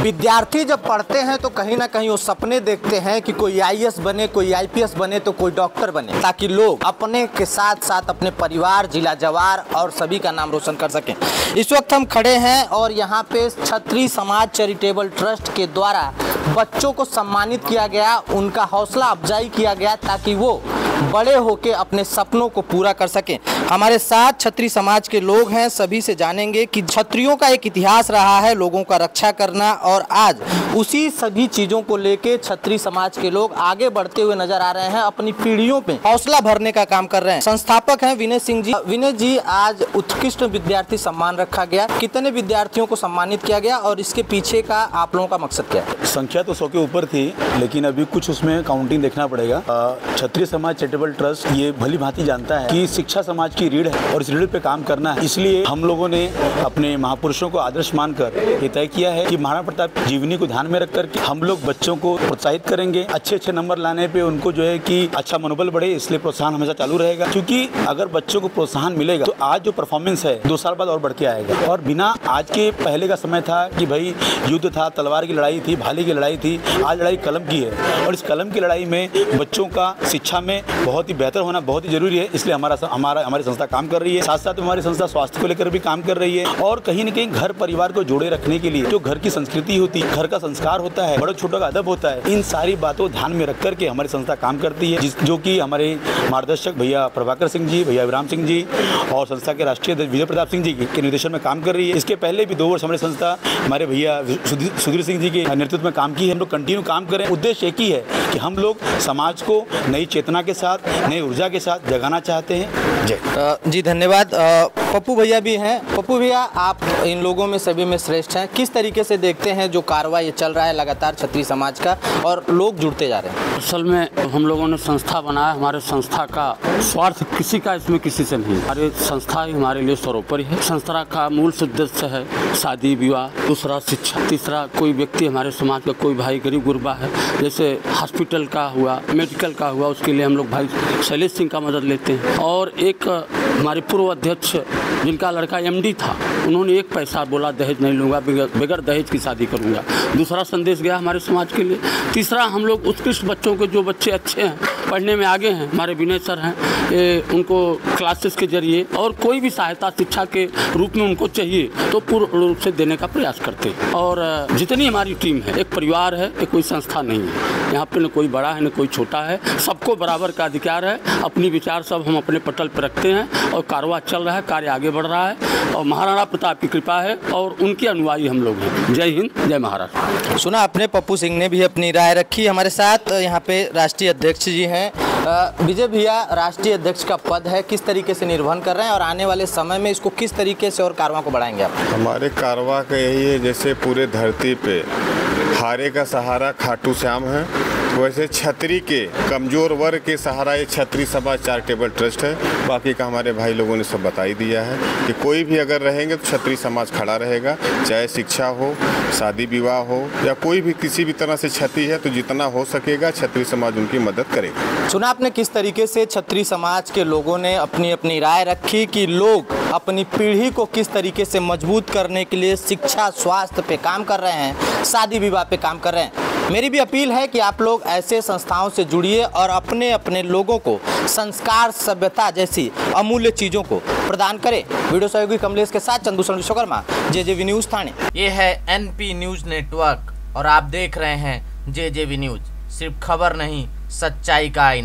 विद्यार्थी जब पढ़ते हैं तो कहीं ना कहीं वो सपने देखते हैं कि कोई आईएएस बने, कोई आईपीएस बने, तो कोई डॉक्टर बने, ताकि लोग अपने के साथ साथ अपने परिवार, जिला जवार और सभी का नाम रोशन कर सकें। इस वक्त हम खड़े हैं और यहाँ पे क्षत्रिय समाज चैरिटेबल ट्रस्ट के द्वारा बच्चों को सम्मानित किया गया, उनका हौसला अफजाई किया गया ताकि वो बड़े होकर अपने सपनों को पूरा कर सकें। हमारे साथ क्षत्रिय समाज के लोग हैं, सभी से जानेंगे कि क्षत्रियों का एक इतिहास रहा है लोगों का रक्षा करना, और आज उसी सभी चीज़ों को लेके क्षत्रिय समाज के लोग आगे बढ़ते हुए नजर आ रहे हैं, अपनी पीढ़ियों पे हौसला भरने का काम कर रहे हैं। संस्थापक हैं विनय सिंह जी। विनय जी, आज उत्कृष्ट विद्यार्थी सम्मान रखा गया, कितने विद्यार्थियों को सम्मानित किया गया और इसके पीछे का आप लोगों का मकसद क्या है? संख्या तो 100 के ऊपर थी, लेकिन अभी कुछ उसमें काउंटिंग देखना पड़ेगा। क्षत्रिय समाज चैरिटेबल ट्रस्ट ये भली भांति जानता है कि शिक्षा समाज की रीढ़ है और इस रीढ़ पे काम करना है। इसलिए हम लोगों ने अपने महापुरुषों को आदर्श मानकर ये तय किया है कि महाराणा प्रताप जीवनी को ध्यान में रखकर हम लोग बच्चों को प्रोत्साहित करेंगे। अच्छे नंबर लाने पे उनको जो है कि अच्छा मनोबल बढ़े, इसलिए प्रोत्साहन हमेशा चालू रहेगा। क्योंकि अगर बच्चों को प्रोत्साहन मिलेगा तो आज जो परफॉर्मेंस है 2 साल बाद और बढ़ के आएगा। और बिना आज के पहले का समय था कि भाई युद्ध था, तलवार की लड़ाई थी, भाले की लड़ाई थी, आज लड़ाई कलम की है। और इस कलम की लड़ाई में बच्चों का शिक्षा में बहुत ही बेहतर होना बहुत ही जरूरी है। इसलिए हमारी संस्था काम कर रही है। साथ साथ हमारी संस्था स्वास्थ्य को लेकर भी काम कर रही है और कहीं न कहीं घर परिवार को जोड़े रखने के लिए जो घर की संस्कृति होती है, घर का संस्कार होता है, बड़ों छोटों का अदब होता है, इन सारी बातों को ध्यान में रख करके हमारी संस्था काम करती है, जो कि हमारे मार्गदर्शक भैया प्रभाकर सिंह जी, भैया विराम सिंह जी और संस्था के राष्ट्रीय अध्यक्ष विजय प्रताप सिंह जी के निर्देशन में काम कर रही है। इसके पहले भी 2 वर्ष हमारी संस्था हमारे भैया सुधीर सिंह जी के नेतृत्व में काम की है। हम लोग कंटिन्यू काम करें। उद्देश्य एक ही है कि हम लोग समाज को नई चेतना के साथ, नई ऊर्जा के साथ जगाना चाहते हैं। जय जी, धन्यवाद। पप्पू भैया भी हैं। पप्पू भैया, आप इन लोगों में सभी में श्रेष्ठ हैं, किस तरीके से देखते हैं जो कार्रवाई ये चल रहा है लगातार क्षत्रिय समाज का और लोग जुड़ते जा रहे हैं? असल में हम लोगों ने संस्था बनाया, हमारे संस्था का स्वार्थ किसी का इसमें किसी से नहीं, हमारे संस्था ही हमारे लिए सर्वोपरि है। संस्था का मूल उद्देश्य है शादी विवाह, दूसरा शिक्षा, तीसरा कोई व्यक्ति हमारे समाज का कोई भाई गरीब गुरबा है, जैसे हॉस्पिटल का हुआ, मेडिकल का हुआ, उसके लिए हम लोग भाई शैलेश सिंह का मदद लेते हैं। और एक हमारे पूर्व अध्यक्ष जिनका लड़का एमडी था, उन्होंने 1 पैसा बोला दहेज नहीं लूँगा, बगैर दहेज की शादी करूँगा। दूसरा संदेश गया हमारे समाज के लिए। तीसरा, हम लोग उत्कृष्ट बच्चों को, जो बच्चे अच्छे हैं, पढ़ने में आगे हैं, हमारे विनय सर हैं, उनको क्लासेस के जरिए और कोई भी सहायता शिक्षा के रूप में उनको चाहिए तो पूर्ण रूप से देने का प्रयास करते हैं। और जितनी हमारी टीम है, एक परिवार है, एक कोई संस्था नहीं है। यहाँ पे न कोई बड़ा है न कोई छोटा है, सबको बराबर का अधिकार है। अपनी विचार सब हम अपने पटल पर रखते हैं और कारवा चल रहा है, कार्य आगे बढ़ रहा है और महाराणा प्रताप की कृपा है और उनके अनुयायी हम लोग हैं। जय हिंद, जय महाराष्ट्र। सुना आपने, पप्पू सिंह ने भी अपनी राय रखी। हमारे साथ यहाँ पे राष्ट्रीय अध्यक्ष जी हैं। विजय भैया, राष्ट्रीय अध्यक्ष का पद है, किस तरीके से निर्वहन कर रहे हैं और आने वाले समय में इसको किस तरीके से और कारवा को बढ़ाएंगे आप? हमारे कारवा का यही है, जैसे पूरे धरती पे हारे का सहारा खाटू श्याम है, वैसे क्षत्रिय के कमजोर वर्ग के सहारा ये क्षत्रिय समाज चैरिटेबल ट्रस्ट है। बाकी का हमारे भाई लोगों ने सब बता ही दिया है कि कोई भी अगर रहेंगे तो क्षत्रिय समाज खड़ा रहेगा, चाहे शिक्षा हो, शादी विवाह हो या कोई भी किसी भी तरह से क्षति है तो जितना हो सकेगा क्षत्रिय समाज उनकी मदद करेगा। सुना आपने किस तरीके से क्षत्रिय समाज के लोगों ने अपनी अपनी राय रखी कि लोग अपनी पीढ़ी को किस तरीके से मजबूत करने के लिए शिक्षा, स्वास्थ्य पे काम कर रहे हैं, शादी विवाह पे काम कर रहे हैं। मेरी भी अपील है कि आप लोग ऐसे संस्थाओं से जुड़िए और अपने अपने लोगों को संस्कार, सभ्यता जैसी अमूल्य चीज़ों को प्रदान करें। वीडियो सहयोगी कमलेश के साथ चंदूषण विश्वकर्मा, जेजेवी न्यूज़ ठाणे। ये है एनपी न्यूज़ नेटवर्क और आप देख रहे हैं जेजेवी न्यूज़। सिर्फ खबर नहीं, सच्चाई का आईना।